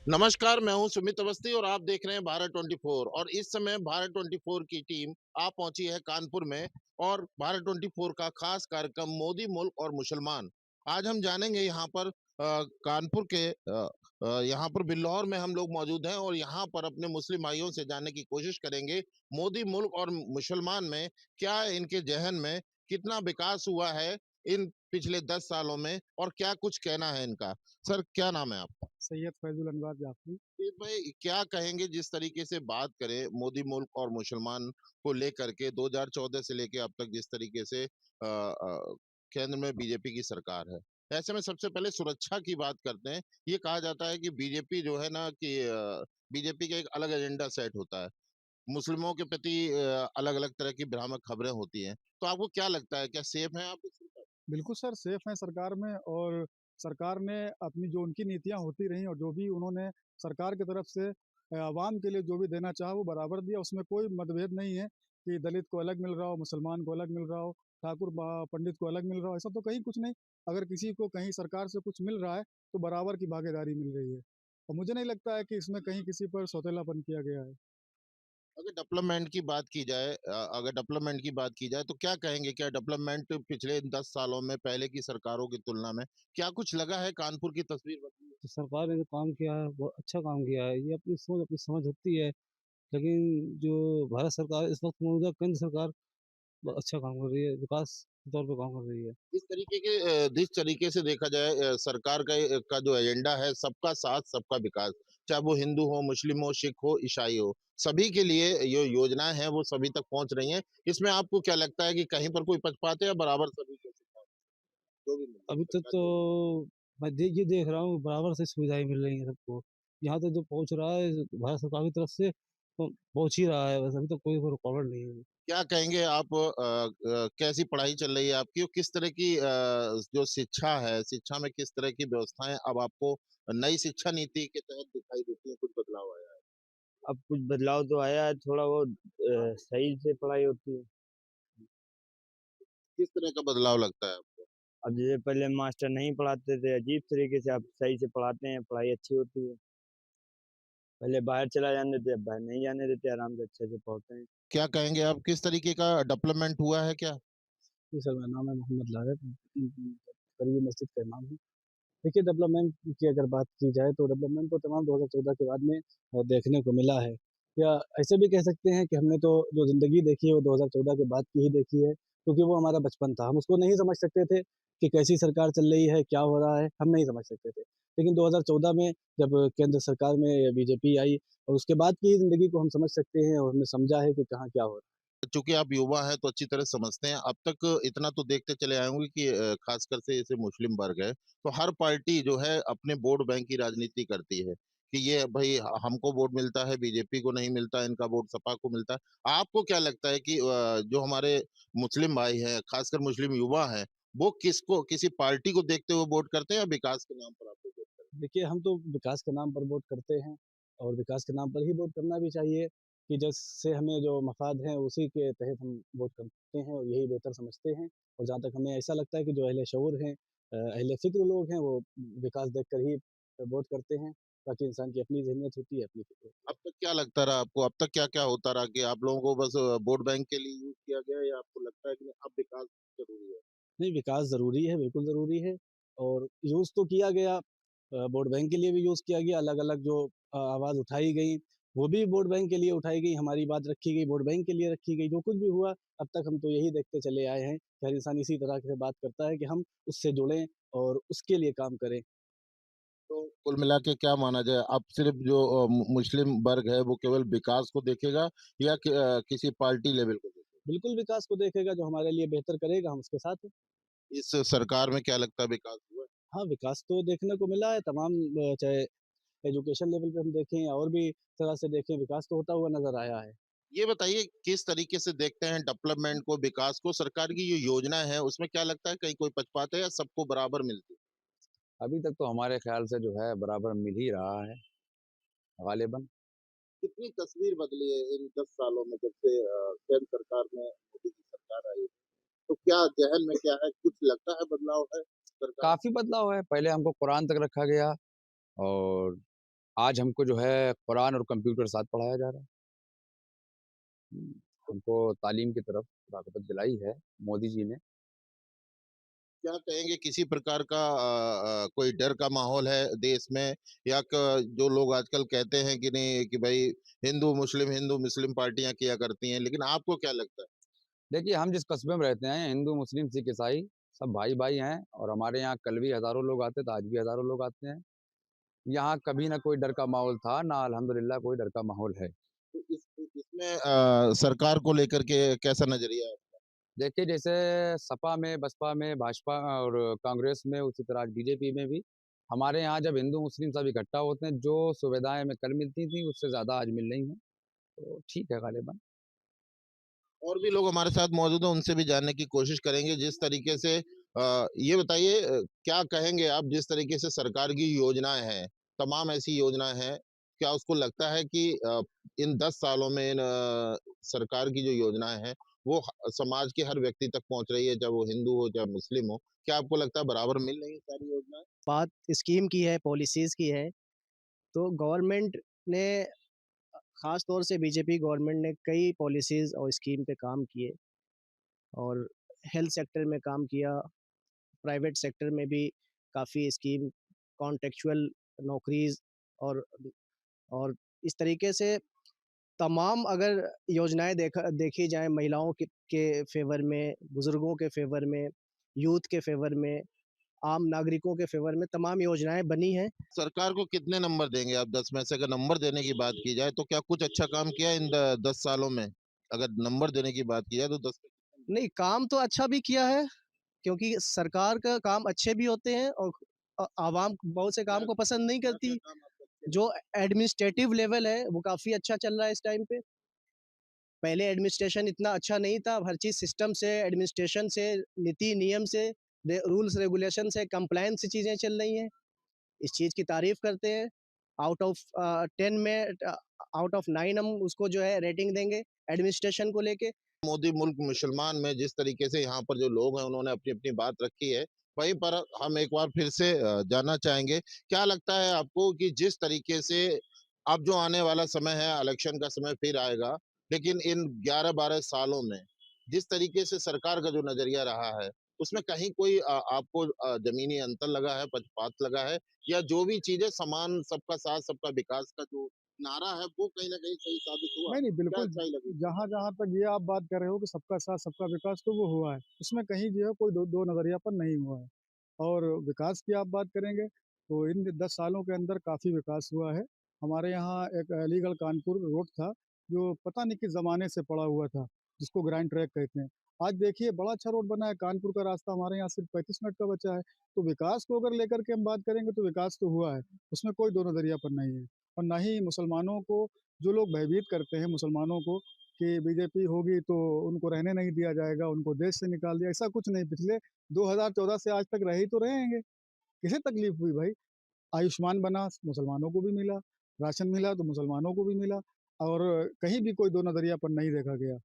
नमस्कार, मैं हूं सुमित अवस्थी और आप देख रहे हैं भारत 24 और इस समय भारत 24 की टीम आ पहुंची है कानपुर में और भारत 24 का खास कार्यक्रम मोदी मुल्क और मुसलमान। आज हम जानेंगे यहाँ पर कानपुर के यहाँ पर बिल्लौर में हम लोग मौजूद हैं और यहाँ पर अपने मुस्लिम भाइयों से जानने की कोशिश करेंगे मोदी मुल्क और मुसलमान में क्या इनके जहन में कितना विकास हुआ है इन पिछले 10 सालों में और क्या कुछ कहना है इनका। सर, क्या नाम है आपका? सैयद फैज़ुल अनवर जाफ़री। फिर भाई क्या कहेंगे जिस तरीके से बात करें मोदी मुल्क और मुसलमान को लेकर के 2014 से लेके अब तक जिस तरीके से केंद्र में बीजेपी की सरकार है, ऐसे में सबसे पहले सुरक्षा की बात करते हैं। ये कहा जाता है कि बीजेपी जो है ना कि बीजेपी का एक अलग एजेंडा सेट होता है, मुस्लिमों के प्रति अलग अलग तरह की भ्रामक खबरें होती हैं। तो आपको क्या लगता है, क्या सेफ है आप इस सरकार? बिल्कुल सर, सेफ़ हैं सरकार में और सरकार ने अपनी जो उनकी नीतियाँ होती रहीं और जो भी उन्होंने सरकार की तरफ से आवाम के लिए जो भी देना चाहा वो बराबर दिया। उसमें कोई मतभेद नहीं है कि दलित को अलग मिल रहा हो, मुसलमान को अलग मिल रहा हो, ठाकुर पंडित को अलग मिल रहा हो, ऐसा तो कहीं कुछ नहीं। अगर किसी को कहीं सरकार से कुछ मिल रहा है, तो बराबर की भागीदारी मिल रही है और मुझे नहीं लगता है कि इसमें कहीं किसी पर सौतेलापन किया गया है। अगर डेवलपमेंट की बात की जाए तो क्या कहेंगे, क्या डेवलपमेंट पिछले 10 सालों में पहले की सरकारों की तुलना में क्या कुछ लगा है, कानपुर की तस्वीर बदली है? तो सरकार ने जो काम किया है वो अच्छा काम किया है। ये अपनी सोच अपनी समझ होती है, लेकिन जो भारत सरकार इस वक्त मौजूदा केंद्र सरकार बहुत अच्छा काम कर रही है, विकास के तौर पे काम कर रही है। जिस तरीके से देखा जाए सरकार का जो एजेंडा है सबका साथ सबका विकास, चाहे वो हिंदू हो, मुस्लिम हो, सिख हो, ईसाई हो, सभी के लिए ये योजनाएं हैं वो सभी तक पहुंच रही हैं। इसमें आपको क्या लगता है कि कहीं पर कोई पक्षपात है या बराबर सभी को जो भी मिल रही है अभी तक सरकार तो जो? ये देख रहा हूँ बराबर से सुविधाएं मिल रही हैं सबको। यहाँ तक जो पहुँच रहा है भारत सरकार की तरफ से तो पहुँच ही रहा है, बस अभी तक कोई रुकावट नहीं है। क्या कहेंगे आप, कैसी पढ़ाई चल रही है आपकी और किस तरह की जो शिक्षा है, शिक्षा में किस तरह की व्यवस्थाएं अब आपको नई शिक्षा नीति के तहत दिखाई देती है, कुछ बदलाव आया है? अब कुछ बदलाव तो आया है, थोड़ा बहुत सही से पढ़ाई होती है। किस तरह का बदलाव लगता है आपको? अब जैसे पहले मास्टर नहीं पढ़ाते थे, अजीब तरीके से अब सही से पढ़ाते हैं, पढ़ाई अच्छी होती है। पहले बाहर चला जाने देते, अब बाहर नहीं जाने देते, आराम से अच्छे से पढ़ते हैं। क्या कहेंगे आप, किस तरीके का डेवलपमेंट हुआ है क्या? जी सर, मेरा नाम है मोहम्मद लारफ, करीबी मस्जिद का इमाम हूँ। देखिए, डेवलपमेंट की अगर बात की जाए तो डेवलपमेंट तो तमाम 2014 के बाद में देखने को मिला है। या ऐसे भी कह सकते हैं कि हमने तो जो ज़िंदगी देखी है वो 2014 के बाद की ही देखी है, क्योंकि वो हमारा बचपन था। हम उसको नहीं समझ सकते थे कि कैसी सरकार चल रही है, क्या हो रहा है, हम नहीं समझ सकते थे। लेकिन 2014 में जब केंद्र सरकार में बीजेपी आई और उसके बाद की ज़िंदगी को हम समझ सकते हैं और हमने समझा है कि कहाँ क्या हो रहा है। चूंकि आप युवा हैं तो अच्छी तरह समझते हैं। अब तक इतना तो देखते चले आए होंगे कि खासकर से जैसे मुस्लिम वर्ग है, तो हर पार्टी जो है अपने वोट बैंक की राजनीति करती है कि ये भाई हमको वोट मिलता है, बीजेपी को नहीं मिलता, इनका वोट सपा को मिलता है। आपको क्या लगता है कि जो हमारे मुस्लिम भाई हैं, खासकर मुस्लिम युवा हैं, वो किसको, किसी पार्टी को देखते हुए वोट करते हैं या विकास के नाम पर आपको वोट करते देखिए, हम तो विकास के नाम पर वोट करते हैं और विकास के नाम पर ही वोट करना भी चाहिए कि जिससे हमें जो मफ़ाद हैं, उसी के तहत हम वोट करते हैं और यही बेहतर समझते हैं। और जहाँ तक हमें ऐसा लगता है कि जो अहले शऊर हैं, अहले फ़िक्र लोग हैं, वो विकास देखकर ही वोट करते हैं। बाकी इंसान की अपनी ज़हनियत होती है, अपनी फ़िक्र होती अब है। तक क्या लगता रहा आपको? अब तक क्या-क्या होता रहा कि आप लोगों को बस वोट बैंक के लिए यूज़ किया गया या आपको लगता है कि नहीं, अब विकास ज़रूरी है? नहीं, विकास ज़रूरी है, बिल्कुल ज़रूरी है और यूज़ तो किया गया, वोट बैंक के लिए भी यूज़ किया गया, अलग-अलग जो आवाज़ उठाई गई, वो भी वोट बैंक के लिए उठाई गई, हमारी बात रखी गई, वोट बैंक के लिए रखी गई। जो कुछ भी हुआ, अब तक हम तो यही देखते चले आए हैं कि हर इंसान इसी तरह से बात करता है कि हम उससे जुड़ें और उसके लिए काम करें। तो कुल मिला के क्या माना जाए, अब सिर्फ़ जो मुस्लिम वर्ग है वो केवल विकास को देखेगा या किसी पार्टी लेवल को देखेगा? बिल्कुल विकास को देखेगा, जो हमारे लिए बेहतर करेगा, हम उसके साथ हैं। इस सरकार में क्या लगता है विकास हुआ है? हाँ, विकास तो देखने को मिला है तमाम, चाहे एजुकेशन लेवल पे हम देखें या और भी तरह से देखें, विकास तो होता हुआ नज़र आया है। ये बताइए किस तरीके से देखते हैं डेवलपमेंट को, विकास को? सरकार की जो योजनाएँ हैं उसमें क्या लगता है कहीं कोई पक्षपात है या सबको बराबर मिलती है? अभी तक तो हमारे ख्याल से जो है बराबर मिल ही रहा है गालिबन। कितनी तस्वीर बदली है इन 10 सालों में जब से केंद्र सरकार में मोदी की सरकार आई है? तो क्या ज़हन में क्या है, कुछ लगता है बदलाव है सरकार? काफ़ी बदलाव है, पहले हमको कुरान तक रखा गया और आज हमको जो है कुरान और कंप्यूटर साथ पढ़ाया जा रहा है। हमको तालीम की तरफ रग़बत दिलाई है मोदी जी ने। क्या कहेंगे किसी प्रकार का कोई डर का माहौल है देश में या जो लोग आजकल कहते हैं कि नहीं कि भाई हिंदू मुस्लिम पार्टियां किया करती हैं, लेकिन आपको क्या लगता है? देखिए, हम जिस कस्बे में रहते हैं, हिंदू, मुस्लिम, सिख, ईसाई सब भाई-भाई हैं और हमारे यहाँ कल भी हज़ारों लोग आते थे, आज भी हज़ारों लोग आते हैं। यहाँ कभी ना कोई डर का माहौल था, ना अल्हम्दुलिल्लाह कोई डर का माहौल है। तो इसमें सरकार को लेकर के कैसा नजरिया है? देखिए, जैसे सपा में, बसपा में, भाजपा और कांग्रेस में, उसी तरह आज बीजेपी में भी हमारे यहाँ जब हिंदू, मुस्लिम सब इकट्ठा होते हैं, जो सुविधाएँ हमें कल मिलती थी, उससे ज़्यादा आज मिल रही हैं। तो ठीक है ग़ालिबन। और भी लोग हमारे साथ मौजूद हैं, उनसे भी जानने की कोशिश करेंगे जिस तरीके से ये बताइए क्या कहेंगे आप जिस तरीके से सरकार की योजनाएँ हैं, तमाम ऐसी योजनाएँ हैं, क्या उसको लगता है कि इन 10 सालों में सरकार की जो योजनाएँ हैं, वो समाज के हर व्यक्ति तक पहुँच रही है, चाहे वो हिंदू हो, चाहे मुस्लिम हो? क्या आपको लगता है बराबर मिल रही है सारी योजनाएँ? बात स्कीम की है, पॉलिसीज़ की है, तो गवर्नमेंट ने ख़ास तौर से बीजेपी गवर्नमेंट ने कई पॉलिसीज़ और स्कीम पे काम किए और हेल्थ सेक्टर में काम किया, प्राइवेट सेक्टर में भी काफ़ी स्कीम, कॉन्टेक्चुअल नौकरीज़ और और इस तरीके से तमाम अगर योजनाएँ देखी जाएँ महिलाओं के फ़ेवर में, बुज़ुर्गों के फ़ेवर में, यूथ के फ़ेवर में, आम नागरिकों के फ़ेवर में तमाम योजनाएँ बनी हैं। सरकार को कितने नंबर देंगे आप 10 में से? अगर नंबर देने की बात की जाए, तो क्या कुछ अच्छा काम किया है इन द 10 सालों में? अगर नंबर देने की बात की जाए तो 10 में कितने नहीं, काम तो अच्छा भी किया है, क्योंकि सरकार का काम अच्छे भी होते हैं और आवाम बहुत से काम क्या को पसंद नहीं क्या-क्या करती। काम आपको अच्छे जो लगते हैं? एडमिनिस्ट्रेटिव लेवल है, वो काफ़ी अच्छा चल रहा है इस टाइम पे। पहले एडमिनिस्ट्रेशन इतना अच्छा नहीं था, अब हर चीज़ सिस्टम से, एडमिनिस्ट्रेशन से, नीति नियम से, रूल्स रेगुलेशन से, कंप्लायंस से चीज़ें चल रही हैं। इस चीज़ की तारीफ़ करते हैं। आउट ऑफ 10 में आउट ऑफ 9 हम उसको जो है रेटिंग देंगे एडमिनिस्ट्रेशन को लेके। मोदी मुल्क मुसलमान में जिस तरीके से यहाँ पर जो लोग हैं उन्होंने अपनी-अपनी बात रखी है, वहीं पर हम एक बार फिर से जानना चाहेंगे, क्या लगता है आपको कि जिस तरीके से अब जो आने वाला समय है, इलेक्शन का समय फिर आएगा, लेकिन इन 11-12 सालों में जिस तरीके से सरकार का जो नज़रिया रहा है, उसमें कहीं कोई आपको ज़मीनी अंतर लगा है, पक्षपात लगा है या जो भी चीज़ें समान सबका साथ सबका विकास का जो नारा है, वो कहीं न कहीं सही साबित हुआ? नहीं, नहीं, क्या बिल्कुल, अच्छाई लगी? जहाँ-जहाँ तक ये आप बात कर रहे हो कि सबका साथ सबका विकास तो वो हुआ है। उसमें कहीं जो है कोई दो नज़रियापन नहीं हुआ है। और विकास की आप बात करेंगे, तो इन 10 सालों के अंदर काफ़ी विकास हुआ है। हमारे यहाँ एक अलीगढ़ कानपुर रोड था, जो पता नहीं किस ज़माने से पड़ा हुआ था, जिसको ग्रांड ट्रैक कहते हैं। आज देखिए बड़ा अच्छा रोड बना है, कानपुर का रास्ता हमारे यहाँ सिर्फ 35 मिनट का बचा है। तो विकास को अगर लेकर के हम बात करेंगे तो विकास तो हुआ है, उसमें कोई दो नज़रियापन नहीं है। और ना ही मुसलमानों को जो लोग भयभीत करते हैं मुसलमानों को कि बीजेपी होगी तो उनको रहने नहीं दिया जाएगा, उनको देश से निकाल दिया, ऐसा कुछ नहीं। पिछले 2014 से आज तक रहे ही तो रहे हैं। किसे तकलीफ हुई भाई? आयुष्मान बना, मुसलमानों को भी मिला, राशन मिला तो मुसलमानों को भी मिला और कहीं भी कोई दो नज़रियापन नहीं देखा गया।